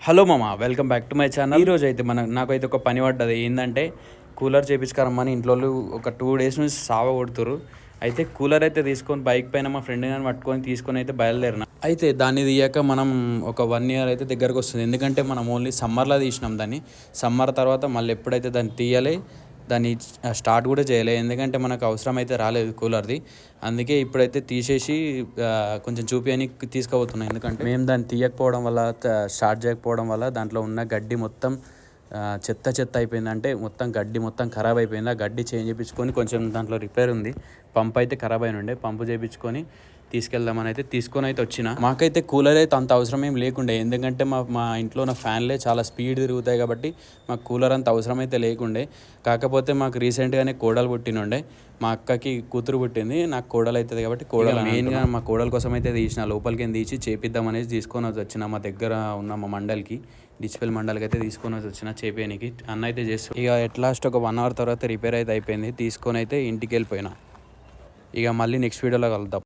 Hello మామ, welcome back to my channel. ఈరోజు అయితే నాకైతే ఒక పని పడ్డది. ఏంటంటే కూలర్ చేపించుకురమ్మని ఇంట్లో ఒక 2 days నుంచి సావ కొడుతురు. అయితే కూలర్ అయితే తీసుకొని బైక్ పైన మా ఫ్రెండ్ కానీ పట్టుకొని తీసుకొని అయితే బయలుదేరిన. అయితే దాన్ని తీయక మనం ఒక 1 year అయితే దగ్గరకు వస్తుంది. ఎందుకంటే మనం ఓన్లీ సమ్మర్లో తీసినాం దాన్ని. సమ్మర్ తర్వాత మళ్ళీ ఎప్పుడైతే దాన్ని తీయాలి, దాన్ని స్టార్ట్ కూడా చేయలే. ఎందుకంటే మనకు అవసరం అయితే రాలేదు కూలర్ది. అందుకే ఇప్పుడైతే తీసేసి కొంచెం చూపియని తీసుకుపోతున్నాం. ఎందుకంటే మేము దాన్ని తీయకపోవడం వల్ల, స్టార్ట్ చేయకపోవడం వల్ల దాంట్లో ఉన్న గడ్డి మొత్తం చెత్త చెత్త అయిపోయింది. అంటే మొత్తం గడ్డి మొత్తం ఖరాబ్ అయిపోయింది. ఆ గడ్డి చేంజ్ చేయించుకొని, కొంచెం దాంట్లో రిపేర్ ఉంది, పంప్ అయితే ఖరాబ్ అయిన ఉండే, పంపు చేయించుకొని తీసుకెళ్దామని అయితే తీసుకొని అయితే వచ్చిన. మాకైతే కూలర్ అయితే అంత అవసరం ఏం లేకుండే. ఎందుకంటే మా ఇంట్లో ఉన్న ఫ్యాన్లే చాలా స్పీడ్ తిరుగుతాయి కాబట్టి మాకు కూలర్ అంత అవసరం అయితే లేకుండే. కాకపోతే మాకు రీసెంట్గానే కోడలు పుట్టినుండే. మా అక్కకి కూతురు పుట్టింది, నాకు కోడలు అవుతుంది కాబట్టి కోడలు మెయిన్గా మా కోడల కోసం అయితే తీసిన. లోపలికి తీసి చేపిద్దామనేసి తీసుకొని వచ్చిన. మా దగ్గర ఉన్న మా మండలికి, డిస్పెల్ మండలికి అయితే తీసుకొని వచ్చిన చేపేయనికి. అన్న అయితే చేస్తాం. ఇక ఎట్లాస్ట్ ఒక 1 hour తర్వాత రిపేర్ అయితే అయిపోయింది. తీసుకొని అయితే ఇంటికి వెళ్ళిపోయినా. ఇక మళ్ళీ నెక్స్ట్ వీడియోలో కలుద్దాం.